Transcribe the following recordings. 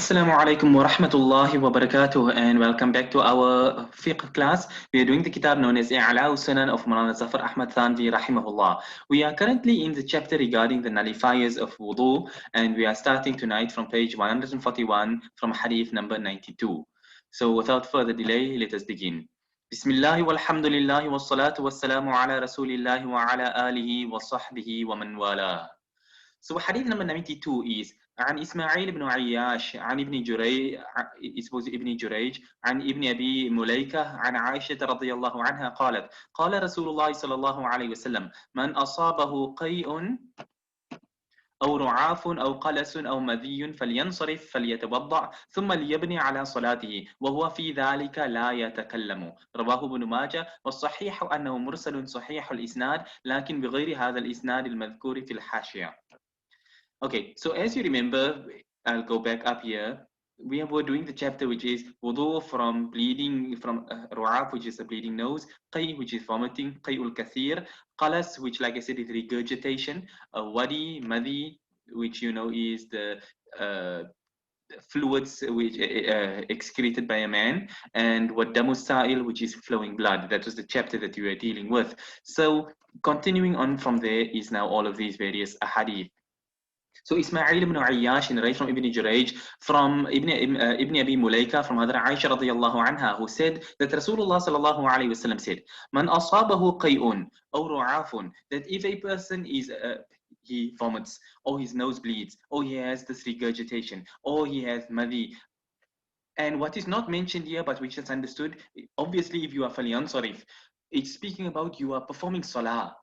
Assalamu alaikum wa rahmatullahi wa barakatuh, and welcome back to our fiqh class. We are doing the kitab known as Us Sunan of Maulana Zafar Ahmad Thanvi rahimahullah. We are currently in the chapter regarding the nullifiers of wudu, and we are starting tonight from page 141 from hadith number 92. So without further delay, let us begin. Bismillah walhamdulillah wassalatu wassalamu ala rasulillahi wa ala alihi wa sahbihi wa man wala. So hadith number 92 is عن إسماعيل بن عياش عن ابن جريج ابن جريج عن ابن أبي مليكة عن عائشة رضي الله عنها قالت قال رسول الله صلى الله عليه وسلم من أصابه قيء أو رعاف أو قلس أو مذي فلينصرف فليتوضأ ثم ليبني على صلاته وهو في ذلك لا يتكلم رواه ابن ماجه والصحيح أنه مرسل صحيح الإسناد لكن بغير هذا الإسناد المذكور في الحاشية. Okay, so as you remember, I'll go back up here. We were doing the chapter which is wudu from bleeding, from ru'af, which is a bleeding nose, qay, which is vomiting, qay'ul kathir, qalas, which like I said is regurgitation, wadi, madhi, which you know is the fluids which excreted by a man, and what damusail, which is flowing blood. That was the chapter that we were dealing with. So continuing on from there is now all of these various ahadith. So Ismail ibn Ayyash narrates from Ibn Jurayj, from Ibn Abi Mulaika, from Hadra Aisha radiyallahu anha, who said that Rasulullah sallallahu alayhi wasallam said, Man asabahu qay'un aw ru'afun, that if a person is he vomits, or his nose bleeds, or he has this regurgitation, or he has madhi. And what is not mentioned here, but which is understood, obviously if you are falyansarif, it's speaking about you are performing salah.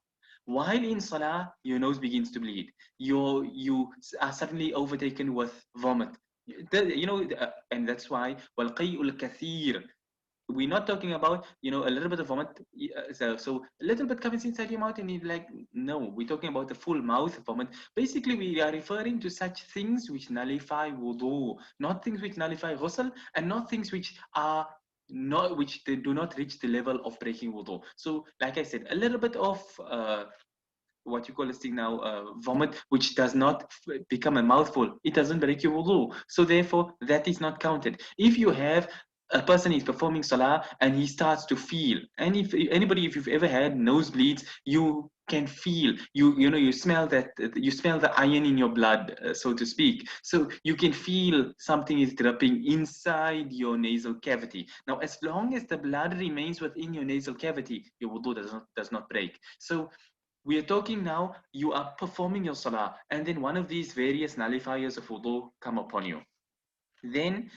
While in salah, your nose begins to bleed. You are suddenly overtaken with vomit. And that's why وَالْقَيْءُ الْكَثِيرُ. We're not talking about a little bit of vomit. So a little bit comes inside your mouth, and you're like, no, we're talking about the full mouth vomit. Basically, we are referring to such things which nullify wudu, not things which nullify ghusl, and not things which are which they do not reach the level of breaking wudu. So like I said, a little bit of what you call this thing now, vomit, which does not become a mouthful, it doesn't break your wudu. So therefore that is not counted. If you have a person is performing salah and he starts to feel, and if you've ever had nosebleeds, you can feel, you smell the iron in your blood, so to speak. So you can feel something is dripping inside your nasal cavity. Now, as long as the blood remains within your nasal cavity, your wudu does not break. So we are talking now, you are performing your salah, and then one of these various nullifiers of wudu come upon you. Then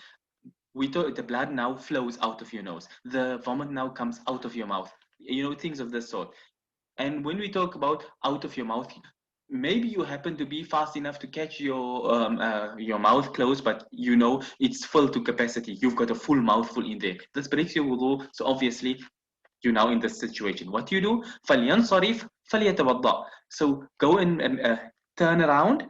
the blood now flows out of your nose. The vomit now comes out of your mouth. Things of this sort. And when we talk about out of your mouth, maybe you happen to be fast enough to catch your mouth closed, but it's full to capacity. You've got a full mouthful in there. This breaks your wudu. So obviously, you're now in this situation. What do you do? فَلْيَنْصَرِفْ فَلْيَتَوَضَّأ. So go and turn around.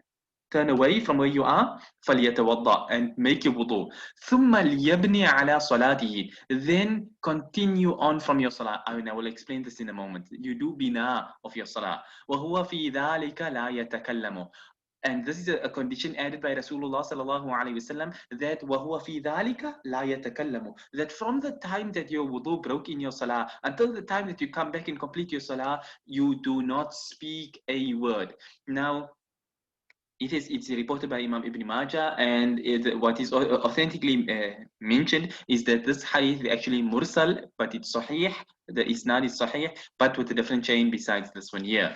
Turn away from where you are, فَلْيَتَوَضَّأ, and make your wudu. ثُمَّ لِيَبْنِي عَلَى صَلَاتِهِ. Then continue on from your salah. I will explain this in a moment. You do binaa of your salah. وَهُوَ فِي ذَلِكَ لَا يَتَكَلَّمُ. And this is a condition added by Rasulullah sallallahu alaihi wasallam, that وَهُوَ فِي ذَلِكَ لَا يَتَكَلَّمُ. That from the time that your wudu broke in your salah until the time that you come back and complete your salah, you do not speak a word. Now, it's reported by Imam Ibn Majah, and what is authentically mentioned is that this hadith is actually mursal, but it's sahih. The isnad is sahih, but with a different chain besides this one here.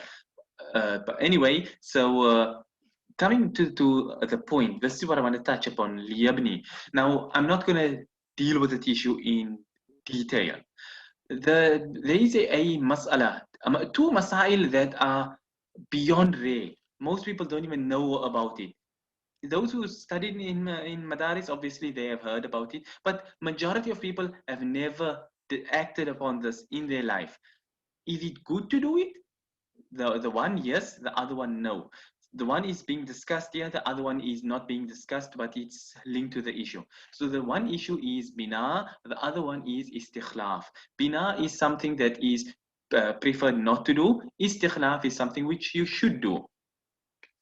But anyway, so coming to the point, this is what I want to touch upon, liyabni. Now, I'm not going to deal with the issue in detail. There is a mas'ala, two masail that are beyond rare. Most people don't even know about it. Those who studied in Madaris, obviously they have heard about it, but majority of people have never acted upon this in their life. Is it good to do it? The one, yes, the other one, no. The one is being discussed here, the other one is not being discussed, but it's linked to the issue. So the one issue is Binaa, the other one is Istikhlaaf. Binaa is something that is preferred not to do. Istikhlaaf is something which you should do.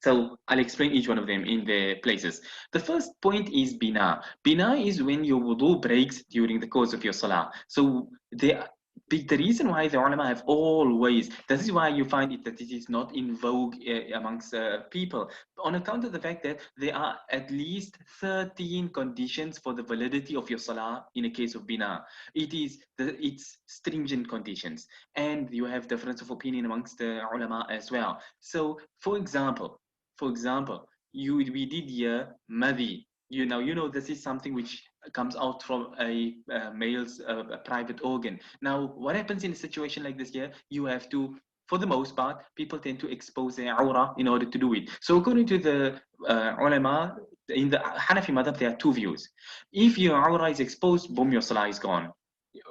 So I'll explain each one of them in their places. The first point is bina. Bina is when your wudu breaks during the course of your salah. So the reason why the ulama have always, this is why you find it that it is not in vogue amongst people, on account of the fact that there are at least 13 conditions for the validity of your salah in a case of bina. It's stringent conditions, and you have difference of opinion amongst the ulama as well. So for example, we did here madhi. You know this is something which comes out from a male's private organ. Now, what happens in a situation like this here? You have to, for the most part, people tend to expose their aura in order to do it. So, according to the ulama, in the Hanafi madhab, there are two views. If your aura is exposed, boom, your salah is gone.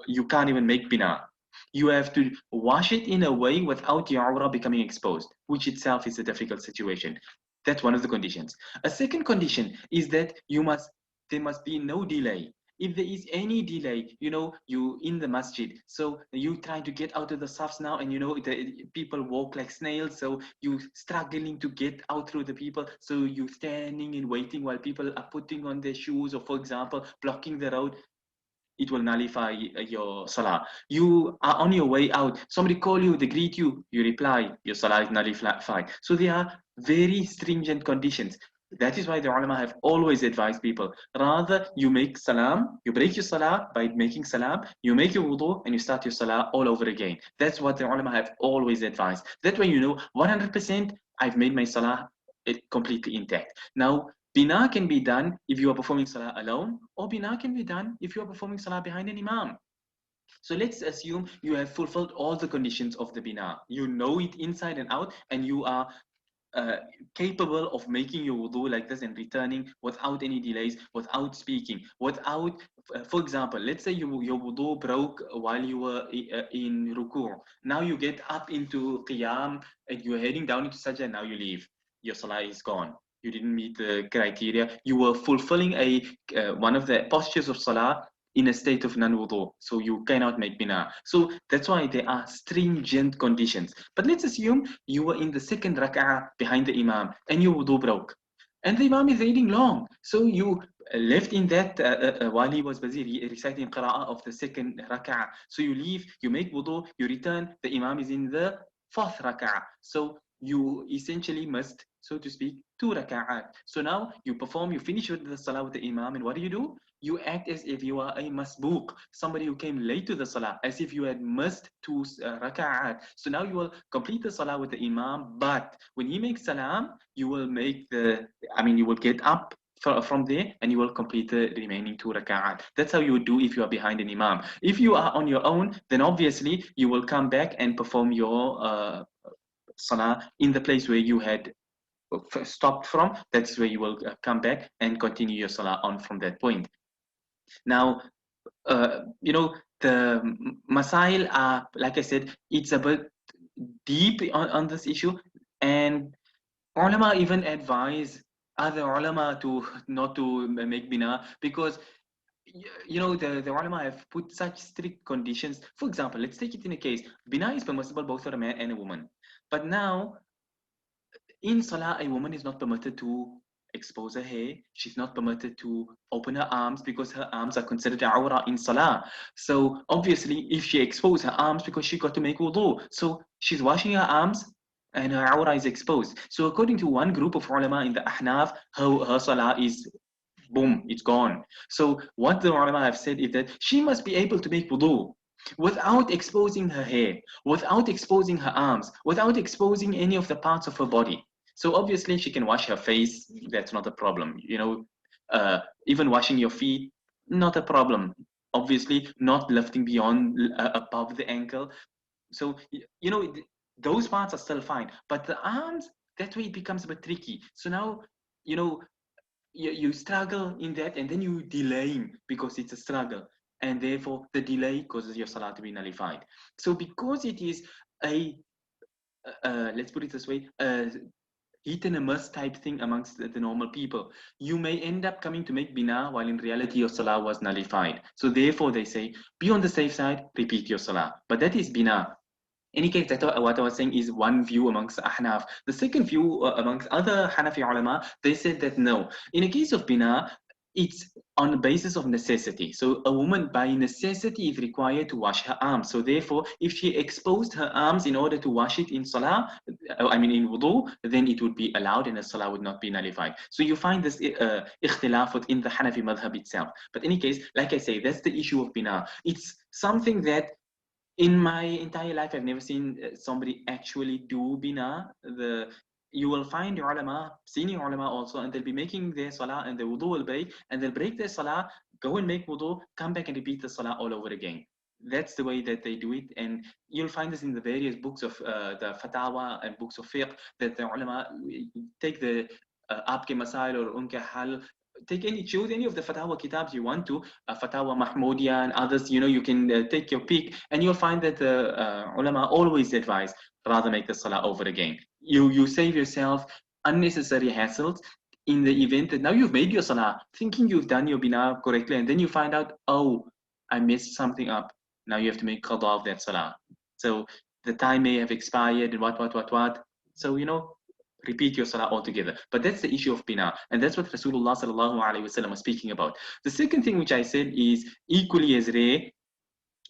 You can't even make bina. You have to wash it in a way without your aura becoming exposed, which itself is a difficult situation. That's one of the conditions. A second condition is that there must be no delay. If there is any delay, you in the masjid, so you trying to get out of the safs now, and the people walk like snails, so you struggling to get out through the people, so you standing and waiting while people are putting on their shoes, or for example, blocking the road, it will nullify your salah. You are on your way out, somebody call you, they greet you, you reply, your salah is nullified. So there are very stringent conditions. That is why the ulama have always advised people, rather you make salam, you break your salah by making salam, you make your wudu, and you start your salah all over again. That's what the ulama have always advised. That way 100% I've made my salah completely intact. Now, Bina can be done if you are performing salah alone, or Bina can be done if you are performing salah behind an imam. So let's assume you have fulfilled all the conditions of the Bina. You know it inside and out, and you are capable of making your wudu like this and returning without any delays, without speaking, for example, let's say your wudu broke while you were in ruku'. Now you get up into qiyam and you're heading down into sajda, now you leave. Your salah is gone. You didn't meet the criteria. You were fulfilling one of the postures of salah in a state of non-wudu, so you cannot make bina. So that's why there are stringent conditions. But let's assume you were in the second rak'ah behind the imam and your wudu broke, and the imam is reading long, so you left in that while he was busy reciting qira'ah of the second rak'ah. So you leave, you make wudu, you return, the imam is in the fourth rak'ah. So you essentially must, so to speak, 2 rak'at. So now you finish with the salah with the imam, and what do? You act as if you are a masbuq, somebody who came late to the salah, as if you had missed 2 rak'at. So now you will complete the salah with the imam, but when he makes salam, you will get up from there and you will complete the remaining 2 rak'at. That's how you would do if you are behind an imam. If you are on your own, then obviously you will come back and perform your salah in the place where you had stopped from. That's where you will come back and continue your salah on from that point. Now, the masail are, like I said, it's a bit deep on this issue, and ulama even advise other ulama to not to make bina, because the ulama have put such strict conditions. For example, let's take it in a case, bina is permissible both for a man and a woman, but now in salah, a woman is not permitted to expose her hair. She's not permitted to open her arms, because her arms are considered awra in salah. So obviously, if she exposes her arms, because she got to make wudu, so she's washing her arms and her awra is exposed. So according to one group of ulama in the ahnaf, her salah is boom, it's gone. So what the ulama have said is that she must be able to make wudu without exposing her hair, without exposing her arms, without exposing any of the parts of her body. So obviously she can wash her face, that's not a problem. Even washing your feet, not a problem. Obviously not lifting beyond above the ankle. So, those parts are still fine. But the arms, that way it becomes a bit tricky. So now, you struggle in that, and then you delaying because it's a struggle, and therefore the delay causes your salah to be nullified. So because it is a let's put it this way, hit and a miss type thing amongst the normal people, you may end up coming to make bina while in reality your salah was nullified. So therefore they say, be on the safe side, repeat your salah. But that is bina. any case, that what I was saying is one view amongst Ahnaf. The second view amongst other Hanafi ulama, they said that no. In a case of Bina, it's on the basis of necessity. So a woman by necessity is required to wash her arms. So therefore, if she exposed her arms in order to wash it in salah, I mean in wudu, then it would be allowed and the salah would not be nullified. So you find this ikhtilaf within the Hanafi madhab itself. But in any case, like I say, that's the issue of Bina. It's something that in my entire life, I've never seen somebody actually do bina. You will find ulama, senior ulama also, and they'll be making their salah and the wudu will break, and they'll break their salah, go and make wudu, come back and repeat the salah all over again. That's the way that they do it, and you'll find this in the various books of the fatawa and books of fiqh, that the ulama take the Aapke Masail or Unke Hal, choose any of the fatawa kitabs you want to, fatawa Mahmudiya and others, you can take your pick, and you'll find that the ulama always advise rather make the salah over again. You save yourself unnecessary hassles in the event that now you've made your salah thinking you've done your bina correctly, and then you find out, oh, I messed something up. Now you have to make qada of that salah. So the time may have expired and what. So repeat your salah altogether. But that's the issue of bina, and that's what Rasulullah sallallahu alaihi wasallam was speaking about. The second thing which I said is equally as rare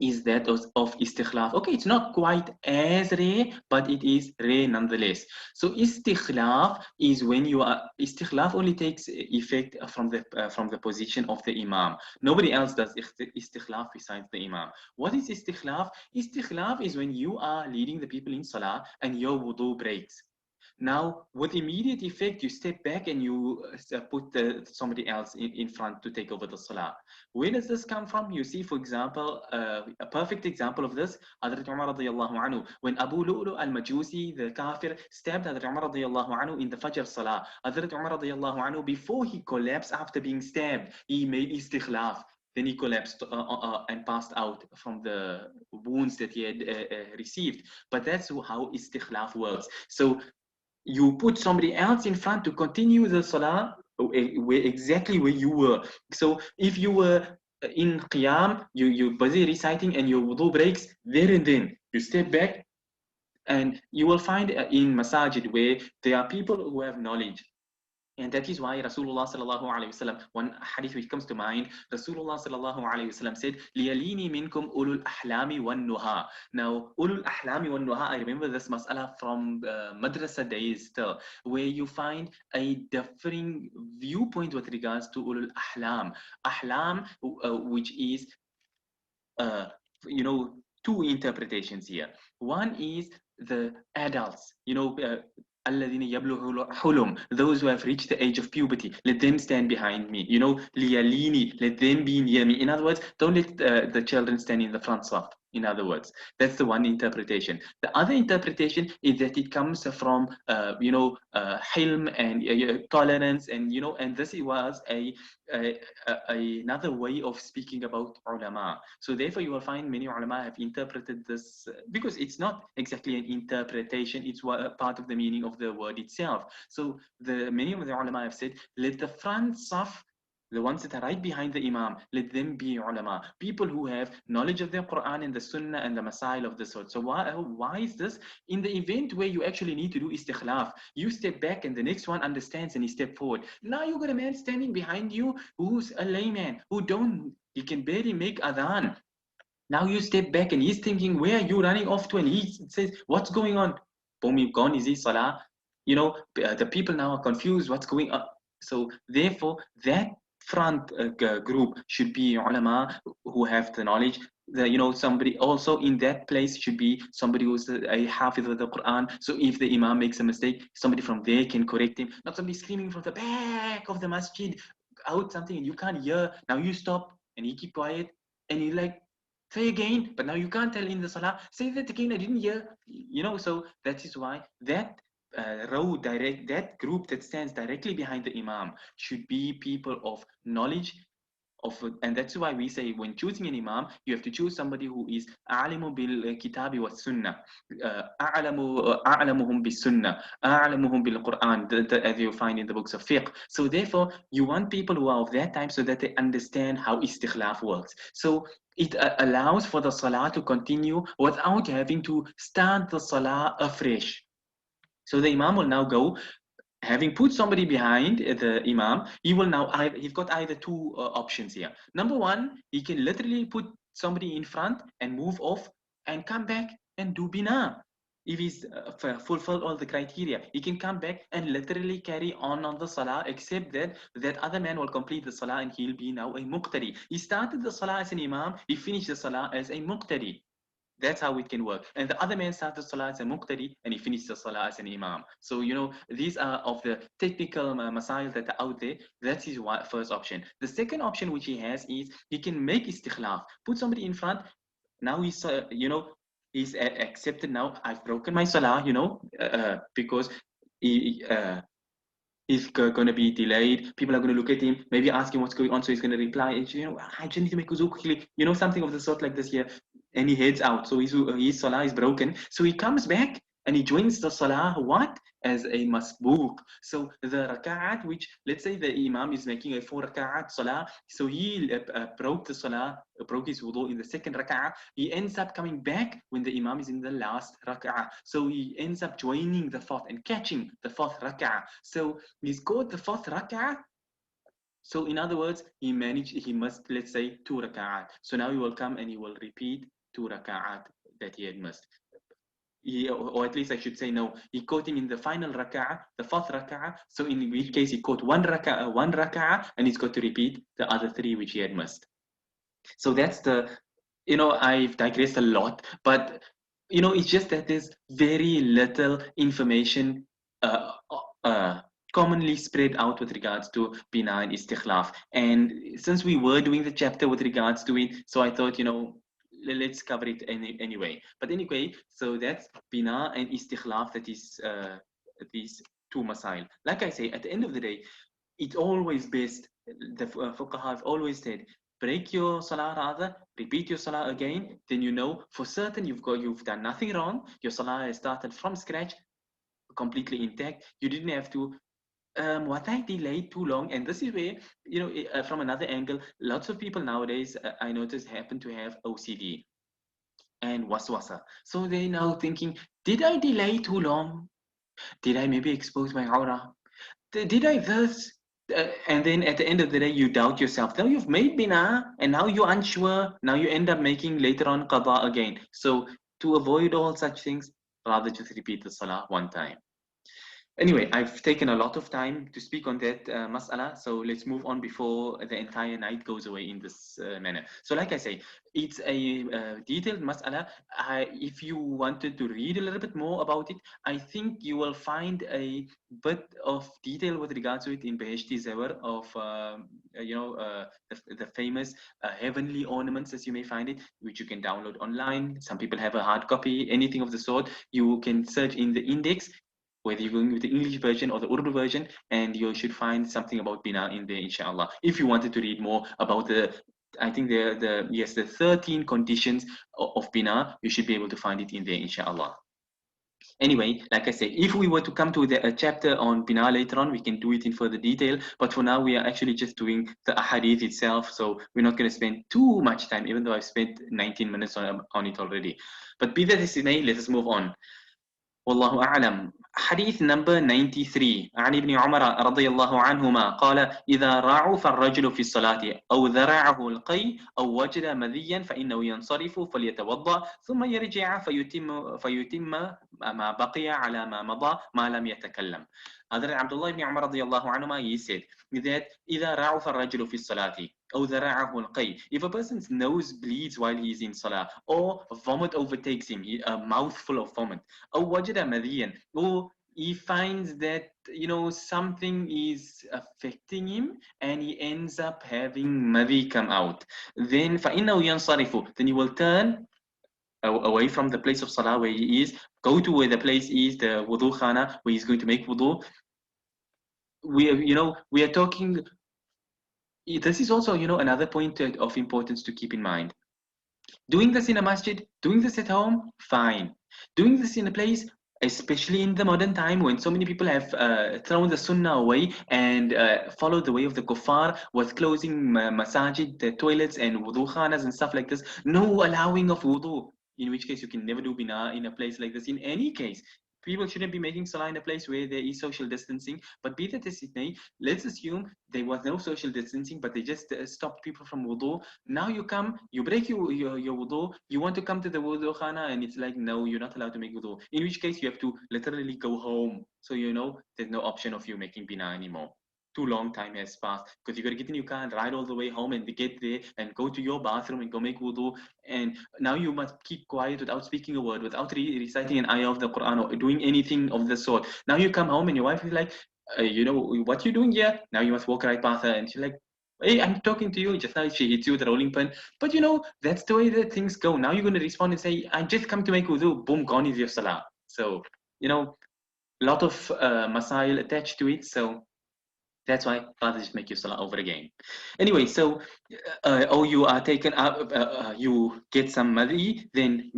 is that of istikhlaf. Okay, it's not quite as rare, but it is rare nonetheless. So istikhlaf is when istikhlaf only takes effect from the position of the imam. Nobody else does istikhlaf besides the imam. What is istikhlaf? Istikhlaf is when you are leading the people in salah and your wudu breaks. Now, with immediate effect, you step back and you put somebody else in front to take over the salah. Where does this come from? You see, for example, a perfect example of this, Hazrat Umar radiallahu anhu, when Abu Lu'lu al-Majusi, the kafir, stabbed Hazrat Umar radiallahu anhu in the Fajr salah. Hazrat Umar radiallahu anhu, before he collapsed after being stabbed, he made istikhlaf. Then he collapsed and passed out from the wounds that he had received. But that's how istikhlaf works. So you put somebody else in front to continue the salah exactly where you were. So if you were in qiyam, you're busy reciting and your wudu breaks, there and then you step back, and you will find in masajid where there are people who have knowledge. And that is why Rasulullah sallallahu alaihi wasallam, one hadith which comes to mind, Rasulullah sallallahu alaihi wasallam said, "Liyalini minkum ulul ahlami wan nuha." Now, ulul ahlami wan nuha, I remember this mas'ala from madrasa days still, where you find a differing viewpoint with regards to ulul ahlam. Ahlam, which is, two interpretations here. One is the adults, الذين يبلغ حلم, those who have reached the age of puberty, let them stand behind me. Liyalini, let them be near me. In other words, don't let the children stand in the front saf. In other words, that's the one interpretation. The other interpretation is that it comes from hilm and tolerance, and this was another way of speaking about ulama. So therefore, you will find many ulama have interpreted this because it's not exactly an interpretation; it's part of the meaning of the word itself. So many of the ulama have said, let the front saf, the ones that are right behind the imam, let them be ulama, people who have knowledge of the Quran and the Sunnah and the Masail of the sort. So why is this? In the event where you actually need to do istikhlaf, you step back and the next one understands and he step forward. Now you got a man standing behind you who's a layman, he can barely make adhan. Now you step back and he's thinking, where are you running off to? And he says, what's going on? Boom, you've gone, is he salah? The people now are confused, what's going on? So therefore, that front group should be ulama who have the knowledge. Somebody also in that place should be somebody who's a hafiz of the Quran. So if the imam makes a mistake, somebody from there can correct him. Not somebody screaming from the back of the masjid out something and you can't hear. Now you stop and you keep quiet and you like, say again, but now you can't tell in the salah, say that again, I didn't hear. So that is why that that group that stands directly behind the imam should be people of knowledge and that's why we say when choosing an imam, you have to choose somebody who is a'lamu bil kitabi wa sunnah, a'lamuhum bis sunnah, a'lamuhum bil Quran, as you find in the books of fiqh. So therefore, you want people who are of that time so that they understand how istikhlaf works. So it allows for the salah to continue without having to start the salah afresh. So the imam will now go, having put somebody behind the imam, he will now, he's got either two options here. Number one, he can literally put somebody in front and move off and come back and do bina. If he's fulfilled all the criteria, he can come back and literally carry on the salah, except that that other man will complete the salah and he'll be now a muqtadi. He started the salah as an imam, he finished the salah as a muqtadi. That's how it can work. And the other man started salah as a muqtadi and he finished the salah as an imam. So, you know, these are of the technical masail that are out there. That's his first option. The second option which he has is he can make istikhlaf, put somebody in front. Now he's, you know, he's accepted now. I've broken my salah, you know, because he, he's going to be delayed. People are going to look at him, maybe ask him what's going on. So he's going to reply, you know, I just need to make wuzu quickly, you know, something of the sort like this here. And he heads out. So his salah is broken. So he comes back and he joins the salah, what? As a masbook. So the raka'at, which let's say the imam is making a 4 raka'at salah, so he broke the salah, broke his wudu in the second raka'ah, he ends up coming back when the imam is in the last raka'ah. So he ends up joining the fourth and catching the fourth raka'ah. So he's got the fourth raka'ah. So in other words, he must, let's say, 2 raka'at. So now he will come and he will repeat 2 raka'at that he had missed. Or at least I should say no, he caught him in the final raka'ah, the fourth raka'ah. So in which case he caught one raka'ah, and he's got to repeat the other 3 which he had missed. So that's the, you know, I've digressed a lot, but you know, it's just that there's very little information commonly spread out with regards to Binaa and Istikhlaaf. And since we were doing the chapter with regards to it, so I thought, you know, let's cover it anyway. But anyway, so that's Binaa and Istikhlaaf, that is these 2 masail. Like I say, at the end of the day, it's always best, the fuqaha have always said, break your salah rather, repeat your salah again, then you know for certain you've done nothing wrong, your salah has started from scratch, completely intact. You didn't have to what I delayed too long. And this is where, you know, from another angle, lots of people nowadays, I notice, happen to have OCD and waswasa. So they're now thinking, did I delay too long? Did I maybe expose my aura? Did I this? And then at the end of the day, you doubt yourself. Now you've made bina, and now you're unsure. Now you end up making later on qada again. So to avoid all such things, rather just repeat the salah 1 time. Anyway, I've taken a lot of time to speak on that mas'ala, so let's move on before the entire night goes away in this manner. So like I say, it's a detailed mas'ala. If you wanted to read a little bit more about it, I think you will find a bit of detail with regards to it in Beheshti Zawar of, you know, the famous heavenly ornaments, as you may find it, which you can download online. Some people have a hard copy, anything of the sort. You can search in the index, whether you're going with the English version or the Urdu version, and you should find something about Bina in there, inshallah. If you wanted to read more about I think the 13 conditions of Bina, you should be able to find it in there, inshallah. Anyway, like I say, if we were to come to a chapter on Bina later on, we can do it in further detail. But for now, we are actually just doing the ahadith itself. So we're not going to spend too much time, even though I've spent 19 minutes on it already. But be that as it may, let us move on. والله أعلم. حديث number 93 عن ابن عمر رضي الله عنهما قال إذا رعف الرجل في الصلاة أو ذرعه القي أو وجد مذيا فإنه ينصرف فليتوضأ ثم يرجع فيتم ما بقي على ما مضى ما لم يتكلم. Hazrat Abdullah ibn Umar radiallahu anhuma, he said that إذا رعف الرجل في الصلاة أو ذرعه القي, if a person's nose bleeds while he's in salah, or vomit overtakes him, a mouthful of vomit, أو وجد مذيا, or he finds that, you know, something is affecting him and he ends up having madhi come out, then فإنه ينصرف, then he will turn away from the place of salah where he is, go to where the place is, the wudu khana, where he's going to make wudu. We are talking, this is also, another point of importance to keep in mind. Doing this in a masjid, doing this at home, fine. Doing this in a place, especially in the modern time when so many people have thrown the sunnah away and followed the way of the kuffar with closing masajid, the toilets and wudu khanas and stuff like this, no allowing of wudu. In which case you can never do bina in a place like this. In any case, people shouldn't be making salah in a place where there is social distancing. But be that as it may, let's assume there was no social distancing, but they just stopped people from wudu. Now you come, you break your wudu, you want to come to the wudu khana, and it's like, no, you're not allowed to make wudu. In which case, you have to literally go home. So, there's no option of you making bina anymore. Too long time has passed because you got to get in your car and ride all the way home and get there and go to your bathroom and go make wudu. And now you must keep quiet without speaking a word, without reciting an ayah of the Quran or doing anything of the sort. Now you come home and your wife is like, what you doing here? Now you must walk right past her. And she's like, hey, I'm talking to you. Just now she hits you with a rolling pin. But that's the way that things go. Now you're going to respond and say, I just come to make wudu. Boom, gone is your salah. So, a lot of masail attached to it. So that's why rather just make your salah over again. Anyway, so, you are taken up, you get some madi, then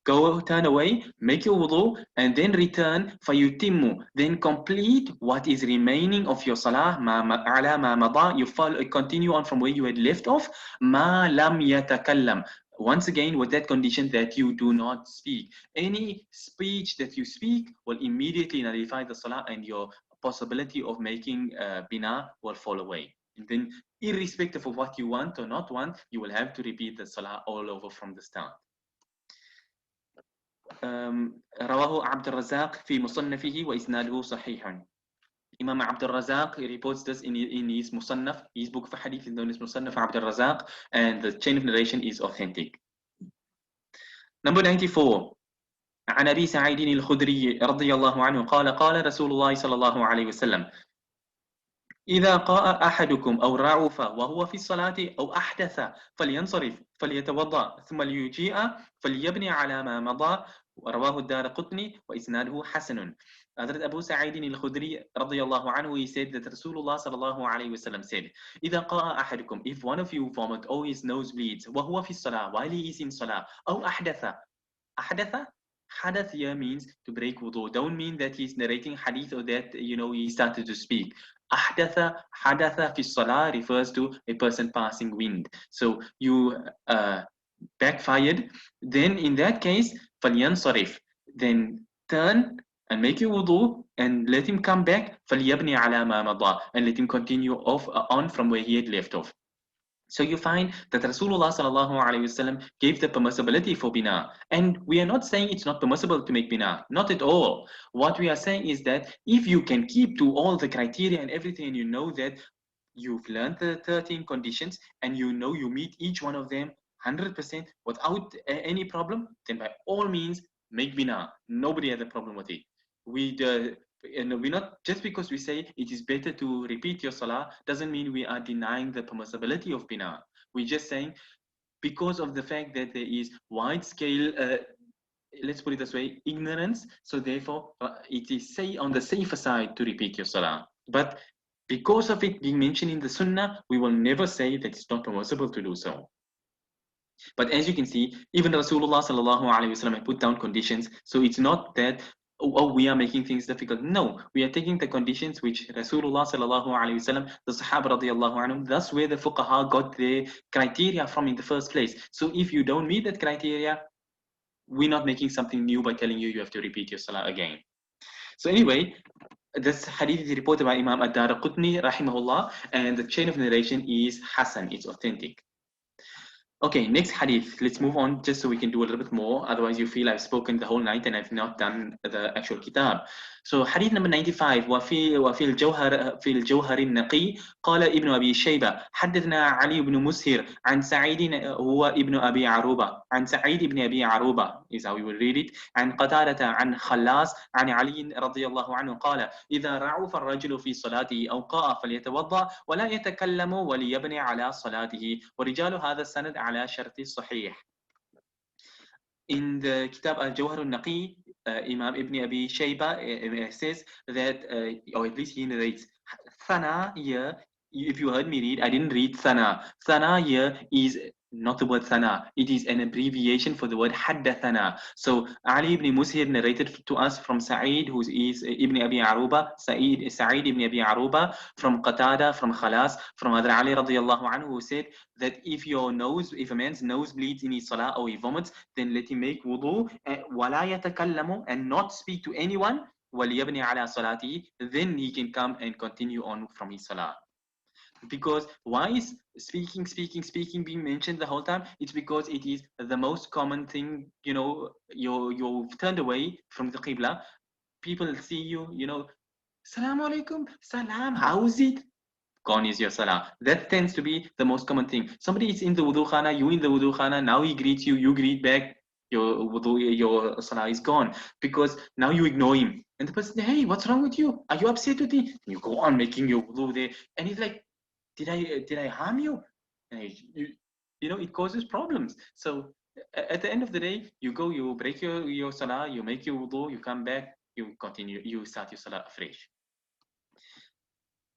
go turn away, make your wudu, and then return fayutimmu. Then complete what is remaining of your salah. Ala ma mada. You continue on from where you had left off. Ma lam yatakallam. Once again, with that condition that you do not speak. Any speech that you speak will immediately nullify the salah, and your possibility of making bina will fall away. And then, irrespective of what you want or not want, you will have to repeat the salah all over from the start. رواه عبد الرزاق في مصنفه وإسناده صحيح. Imam Abdul Razak reports this in his Musannaf. His book of hadith is known as Musannaf Abdul Razak, and the chain of narration is authentic. Number 94. عن أبي سعيد الخدري رضي الله عنه قال قال رسول الله صلى الله عليه وسلم إذا قاء أحدكم أو رعف وهو في الصلاة أو أحدث فلينصرف فليتوضأ ثم ليجيء فليبني على ما مضى. رواه الدارقطني وإسناده حسن. Hazrat Abu Sa'id al-Khudri radiyallahu anhu, he said that Rasulullah sallallahu alayhi wasallam said, إذا قاء أحدكم, if one of you vomit or his nose bleeds, وهو في الصلاة, while he is in salah, أو أحدث. أحدث? Hadath here means to break wudu. Don't mean that he's narrating hadith or that he started to speak. Hadatha fi salah refers to a person passing wind. So you backfired. Then in that case, falyansarif. Then turn and make your wudu and let him come back. Falyabni ala ma mada, and let him continue on from where he had left off. So you find that Rasulullah sallallahu alaihi wasallam gave the permissibility for bina, and we are not saying it's not permissible to make bina, not at all. What we are saying is that if you can keep to all the criteria and everything, and you know that you've learned the 13 conditions, and you know you meet each one of them 100% without any problem, then by all means make bina. Nobody has a problem with it. We're not, just because we say it is better to repeat your salah doesn't mean we are denying the permissibility of bina. We're just saying because of the fact that there is wide scale, let's put it this way, ignorance, so therefore it is on the safer side to repeat your salah. But because of it being mentioned in the sunnah, we will never say that it's not permissible to do so. But as you can see, even Rasulullah sallallahu alaihi wasallam put down conditions, so it's not that we are making things difficult. No, we are taking the conditions which Rasulullah sallallahu alaihi wasallam, the Sahaba radiyallahu anhum, that's where the fuqaha got their criteria from in the first place. So if you don't meet that criteria, we're not making something new by telling you have to repeat your salah again. So anyway, this hadith is reported by Imam ad-Darqutni rahimahullah, and the chain of narration is Hasan, it's authentic. Okay, next hadith. Let's move on just so we can do a little bit more. Otherwise, you feel I've spoken the whole night and I've not done the actual kitab. So hadith number 95. وفي الجوهر النقي قال ابن أبي شيبة حدثنا علي بن مسهر عن سعيد هو ابن أبي عروبة عن سعيد بن أبي عروبة is how we will read it عن قتادة عن خلاص عن علي رضي الله عنه قال إذا رعف الرجل في صلاته أو قاء فليتوضأ ولا يتكلم وليبني على صلاته ورجال هذا السند على شرط الصحيح. In the Kitab al-Jawhar al-Naqi, Imam Ibn Abi Shayba says that, or at least he narrates, Thana here if you heard me read, I didn't read sana. Sana here is not the word sana. It is an abbreviation for the word haddathana. So Ali ibn Mushir narrated to us from Sa'id, who is Ibn Abi Aruba, Sa'id ibn Abi Aruba, from Qatada, from Khalas, from Hadr Ali radiallahu anhu, who said that if a man's nose bleeds in his salah or he vomits, then let him make wudu, وَلَا يَتَكَلَّمُ, and not speak to anyone, وَلْيَبْنِ عَلَى صَلَاتِهِ, then he can come and continue on from his salah. Because why is speaking being mentioned the whole time? It's because it is the most common thing. You've turned away from the qibla, people see you, salam alaikum, salam, how's it, gone is your salah. That tends to be the most common thing. Somebody is in the wudu khana, you in the wudu khana, now he greets you, you greet back, your wudu, your salah is gone, because now you ignore him, and the person, hey, what's wrong with you, are you upset with me? You go on making your wudu there, and he's like, did I harm you? And it causes problems. So at the end of the day, you go, you break your salah, you make your wudu, you come back, you continue, you start your salah afresh.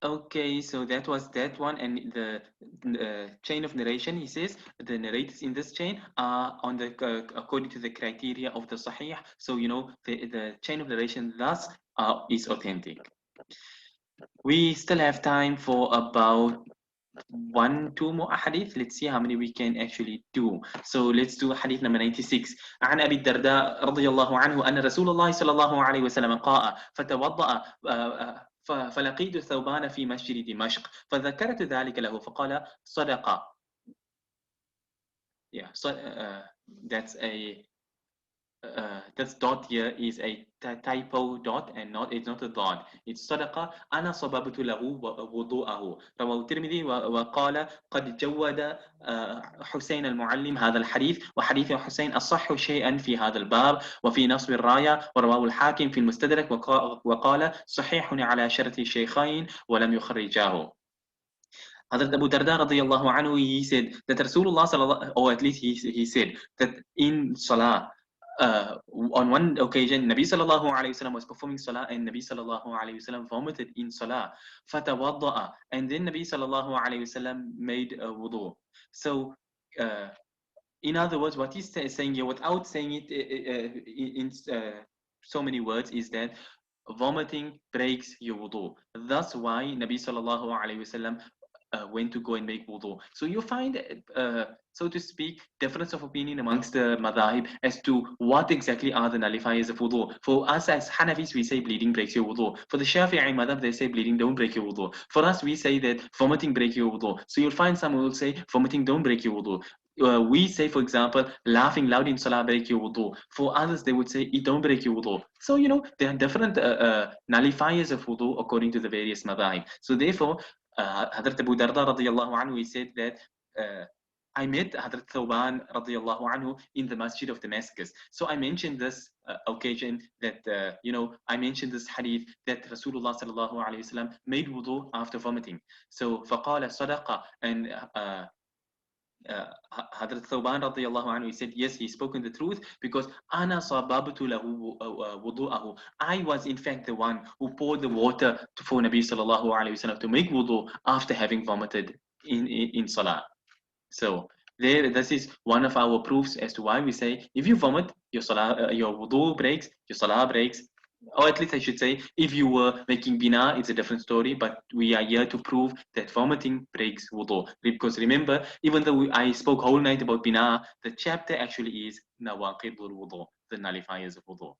Okay, so that was that one, and the chain of narration. He says the narrators in this chain are on the according to the criteria of the Sahih. So the chain of narration thus is authentic. We still have time for about 2 more hadith. Let's see how many we can actually do. So let's do hadith number 96. عن أبي الدرداء رضي الله عنه أن رسول الله صلى الله عليه وسلم قال فتوضأ فلقيت ثوبان في مسجد دمشق فذكرت ذلك له فقال صدق. Yeah, so that's a this dot here is a typo dot and it's not a dot. It's صدق أنا صببت له وضوءه. رواه الترمذي وقال قد جود حسين المعلم هذا الحديث وحديث حسين أصح شيئا في هذا الباب وفي نصب الراية ورواه الحاكم في المستدرك وقال صحيح على شرط الشيخين ولم يخرجاه. Hazrat Abu Darda radiallahu anhu, he said that Rasulullah sallallahu, or at least he said that in Salah, on one occasion, Nabi sallallahu alayhi wasallam was performing Salah and Nabi sallallahu alayhi wasallam vomited in Salah. Fatawadda'a, and then Nabi sallallahu alayhi wasallam made a wudu. So, in other words, what he's saying here, without saying it in so many words, is that vomiting breaks your wudu. That's why Nabi sallallahu alayhi wasallam when to go and make wudu. So you find, so to speak, difference of opinion amongst the madhahib as to what exactly are the nullifiers of wudu. For us as Hanafis, we say bleeding breaks your wudu. For the Shafi'i madhab, they say bleeding don't break your wudu. For us, we say that vomiting breaks your wudu. So you'll find some who will say vomiting don't break your wudu. We say, for example, laughing loud in salah break your wudu. For others, they would say it don't break your wudu. So there are different nullifiers of wudu according to the various madhahib. So therefore, Hazrat Abu Darda radiallahu anhu, he said that I met Hazrat Thawban radiallahu anhu in the masjid of Damascus. So I mentioned this occasion that, I mentioned this hadith that Rasulullah sallallahu alayhi wasallam made wudu after vomiting. So فَقَالَ صَدَقَ, and Hazrat Thawban radiallahu anhu, he said, yes, he's spoken the truth because أَنَا صَبَبْتُ لَهُ وُضُوءَهُ, I was in fact the one who poured the water for Nabi sallallahu alayhi wasallam to make wudu after having vomited in salah. So this is one of our proofs as to why we say if you vomit, your salah, your wudu breaks, your salah breaks. Or at least I should say, if you were making Binaa, it's a different story, but we are here to prove that vomiting breaks wudu. Because remember, even though I spoke whole night about Binaa, the chapter actually is Nawaqidul wudu, the nullifiers of wudu.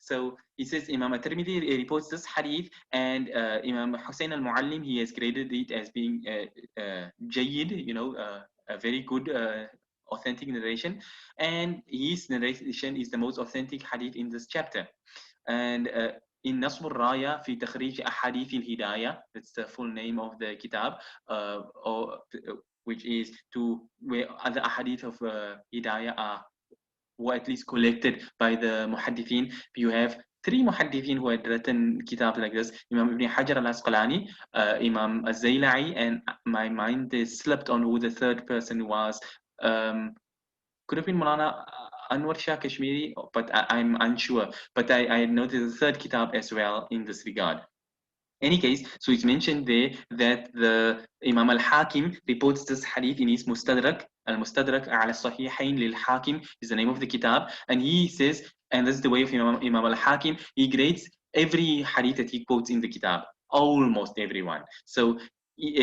So he says, Imam at-Tirmidhi reports this hadith, and Imam Hussein al-Muallim, he has graded it as being Jayyid, a very good authentic narration, and his narration is the most authentic hadith in this chapter. And in Nasb al-Raya fi Takhrij Ahadith al-Hidayah, that's the full name of the kitab, which is to where other ahadith of Hidayah are, or at least collected by the muhaddithin. You have 3 muhaddithin who had written kitab like this: Imam Ibn Hajar al-Asqalani, Imam al-Zayla'i, and my mind is slipped on who the third person was. Could have been Maulana Anwar Shah Kashmiri, but I'm unsure. But I know there's a third kitab as well in this regard. Any case, so it's mentioned there that the Imam al-Hakim reports this hadith in his Mustadrak. Al-Mustadrak ala Sahihain lil-Hakim is the name of the kitab, and he says, and this is the way of Imam al-Hakim, he grades every hadith that he quotes in the kitab, almost everyone. So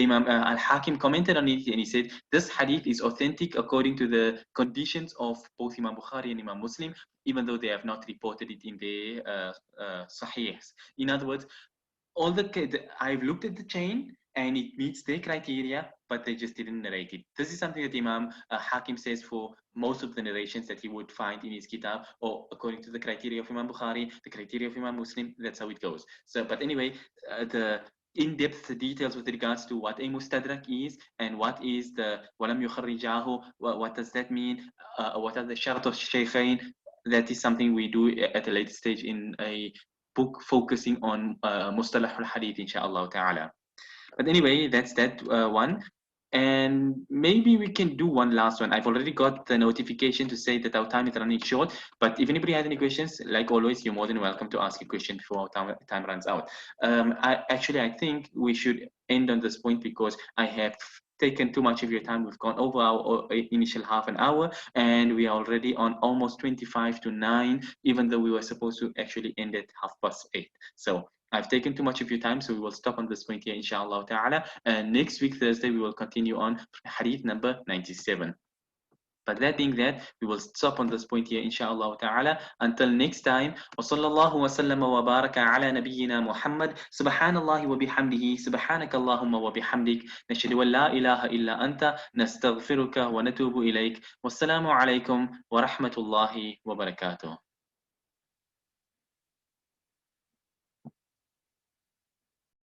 Imam al-Hakim commented on it and he said, this hadith is authentic according to the conditions of both Imam Bukhari and Imam Muslim, even though they have not reported it in their Sahihs. In other words, I've looked at the chain and it meets their criteria, but they just didn't narrate it. This is something that Imam Hakim says for most of the narrations that he would find in his kitab, or according to the criteria of Imam Bukhari, the criteria of Imam Muslim, that's how it goes. So, but anyway, the in-depth details with regards to what a mustadrak is and what is the walam yukharrijahu, what does that mean, what are the shart of shaykhain, that is something we do at a later stage in a book focusing on mustalah al-hadith, inshallah ta'ala. But anyway, that's that one. And maybe we can do one last one. I've already got the notification to say that our time is running short. But if anybody has any questions, like always, you're more than welcome to ask a question before our time runs out. I think we should end on this point because I have taken too much of your time. We've gone over our initial half an hour, and we are already on almost 25 to 9, even though we were supposed to actually end at 8:30. So I've taken too much of your time, so we will stop on this point here, inshallah ta'ala. And next week, Thursday, we will continue on hadith number 97. But that being that, we will stop on this point here, inshallah ta'ala. Until next time, وصلى الله وسلم وبارك على نبينا محمد سبحان الله وبحمده سبحانك اللهم وبحمدك نشهد أن لا إله إلا أنت نستغفرك ونتوب إليك والسلام عليكم ورحمة الله وبركاته.